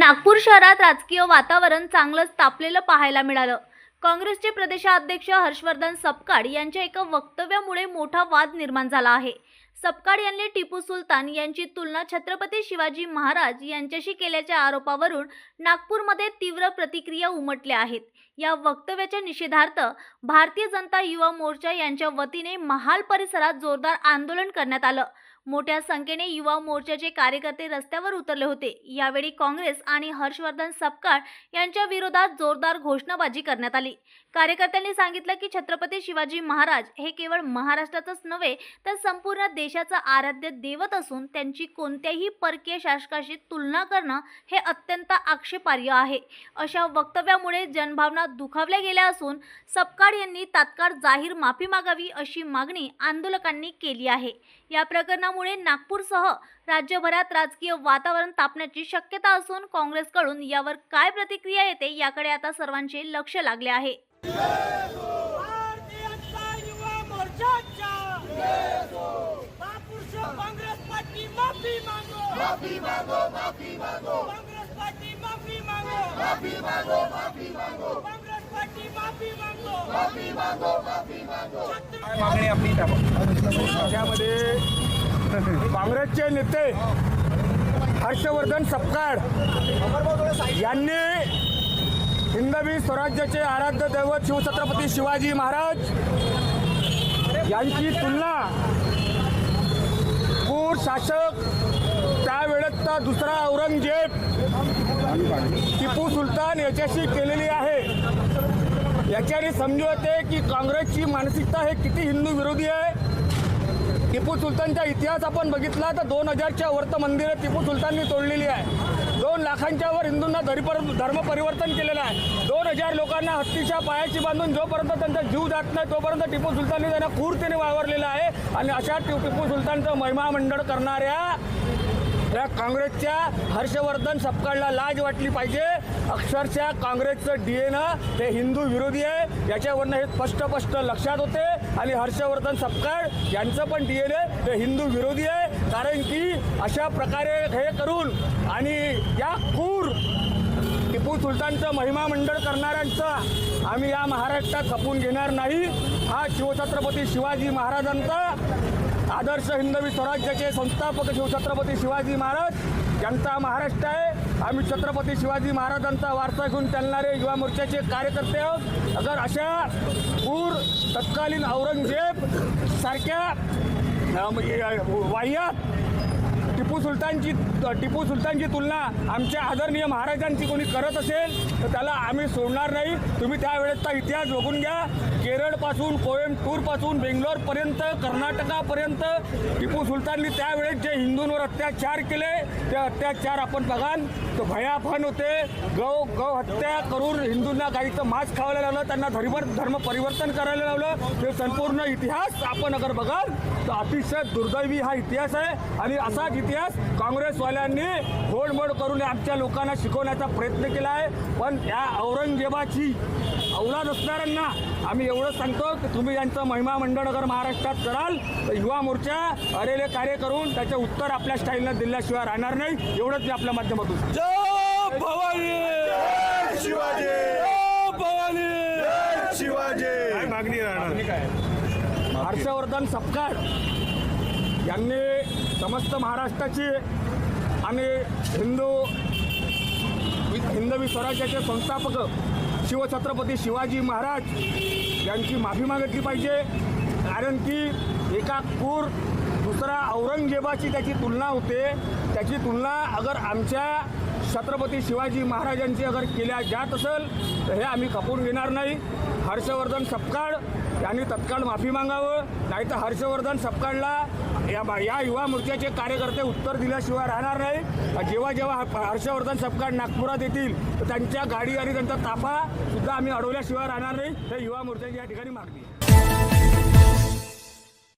नागपूर शहरात राजकीय वातावरण चांगलंच तापलेलं पाहायला मिळालं। काँग्रेसचे प्रदेशाध्यक्ष हर्षवर्धन सपकाळ यांच्या एका वक्तव्यामुळे मोठा वाद निर्माण झाला आहे। सपकाळ यांनी टिपू सुलतान यांची तुलना छत्रपती शिवाजी महाराज यांच्याशी केल्याच्या आरोपावरून नागपूरमध्ये तीव्र प्रतिक्रिया उमटल्या आहेत। या वक्तव्याच्या निषेधार्थ भारतीय जनता युवा मोर्चा यांच्या वतीने महाल परिसरात जोरदार आंदोलन करण्यात आलं। मोठ्या संख्येने युवा मोर्चाचे कार्यकर्ते रस्त्यावर उतरले होते। यावेळी काँग्रेस आणि हर्षवर्धन सपकाळ यांच्या विरोधात जोरदार घोषणाबाजी करण्यात आली। कार्यकर्त्यांनी सांगितलं की छत्रपती शिवाजी महाराज हे केवळ महाराष्ट्रातच नव्हे तर संपूर्ण देशाचा आराध्य दैवत असून त्यांची कोणत्याही परकीय शासकाशी तुलना करणं हे अत्यंत आक्षेपार्ह आहे। अशा वक्तव्यामुळे जनभावना दुखावल्या गेल्या असून सपकाळ यांनी तात्काळ जाहीर माफी मागावी अशी मागणी आंदोलकांनी केली आहे। या प्रकरणामुळे नागपूरसह राज्यभरात राजकीय वातावरण तापण्याची शक्यता असून काँग्रेसकडून यावर काय प्रतिक्रिया येते याकडे आता सर्वांचे लक्ष लागले आहे। मागणी आपली त्यामध्ये काँग्रेसचे नेते हर्षवर्धन सपकाळ यांनी हिंदवी स्वराज्याचे आराध्य दैवत शिवछत्रपती शिवाजी महाराज यांची तुलना क्रूर शासक त्यावेळेचा दुसरा औरंगजेब टिपू सुलतान याच्याशी केलेली आहे। याच्याने समजू येते की काँग्रेसची मानसिकता हे किती हिंदू विरोधी आहे। टिपू सुलतानचा इतिहास आपण बघितला तर 2000च्या वर्त मंदिरे टिपू सुलताननी तोडलेली आहे। 2 लाखांच्या वर हिंदूंना धर्म परिवर्तन केलेलं आहे। 2000 लोकांना हत्तीच्या पायाची बांधून जोपर्यंत त्यांचा जीव जात नाही तोपर्यंत टिपू सुलतानने त्यांना क्रूरतेने वावरलेला आहे। आणि अशा टिपू सुलतानचं महिमा मंडळ करणाऱ्या या काँग्रेसच्या हर्षवर्धन सपकाळला लाज वाटली पाहिजे। अक्षरशः काँग्रेसचं DNA हे हिंदू विरोधी आहे याच्यावरनं हे स्पष्ट लक्षात होते। आणि हर्षवर्धन सपकाळ यांचं पण DNA हे हिंदू विरोधी आहे, कारण की अशा प्रकारे हे करून आणि या क्रूर टिपू सुलतानचं महिमा मंडळ करणाऱ्यांचा आम्ही या महाराष्ट्रात खपून घेणार नाही। हा शिवछत्रपती शिवाजी महाराजांचा आदर्श हिंदवी स्वराज्याचे संस्थापक शिवछत्रपती शिवाजी महाराज यांचा महाराष्ट्र आहे। आम्ही छत्रपती शिवाजी महाराजांचा वारसा घेऊन चालणारे युवा मोर्चाचे कार्यकर्ते आहोत। अगर अशा क्रूर तत्कालीन औरंगजेब सारख्या वाह्यात टिपू सुलतानची तुलना आमच्या आदरणीय महाराजांची कोणी करत असेल तर त्याला आम्ही सोडणार नाही। तुम्ही त्यावेळेचा इतिहास बघून घ्या। केरळपासून कोयंबटूरपासून बेंगलोरपर्यंत कर्नाटकापर्यंत टिपू सुलताननी त्यावेळेस जे हिंदूंवर अत्याचार केले ते अत्याचार आपण बघाल तर भयावह होते। गौ हत्या करून हिंदूंना गाईचं मांस खावायला लावलं, त्यांना धर्म परिवर्तन करायला लावलं। ते संपूर्ण इतिहास आपण अगर बघाल तर अतिशय दुर्दैवी हा इतिहास आहे। आणि असाच इतिहास काँग्रेसवाल्यांनी घोडमोड करून आमच्या लोकांना शिकवण्याचा प्रयत्न केला आहे। पण या औरंगजेबाची औलाद असणाऱ्यांना आम्ही एवढं सांगतो की तुम्ही यांचं महिमा मंडळ अगर महाराष्ट्रात कराल तर युवा मोर्चा अरेले कार्य करून त्याचे उत्तर आपल्या स्टाईलनं दिल्याशिवाय राहणार नाही। एवढंच मी आपल्या माध्यमातून जय भवानी जय शिवाजी जय भवानी जय शिवाजी काय मागणी राहणार। हर्षवर्धन सपकाळ यांनी समस्त महाराष्ट्राची आणि हिंदवी स्वराज्याचे संस्थापक शिवछत्रपती शिवाजी महाराज यांची माफी मागितली पाहिजे। कारण की एका क्रूर दुसरा औरंगजेबाची त्याची तुलना होते। त्याची तुलना अगर आमच्या छत्रपती शिवाजी महाराजांची अगर केल्या जात असेल तर हे आम्ही खपून घेणार नाही। हर्षवर्धन सपकाळ यांनी तत्काळ माफी मागावं, नाही तर हर्षवर्धन सपकाळला या युवा मोर्चाचे कार्यकर्ते उत्तर दिल्याशिवाय राहणार नाही। जेव्हा हर्षवर्धन सपकाळ नागपुरात येतील तर त्यांच्या गाडी आणि त्यांचा ताफा सुद्धा आम्ही अडवल्याशिवाय राहणार नाही। हे युवा मोर्चाची या ठिकाणी मागणी आहे।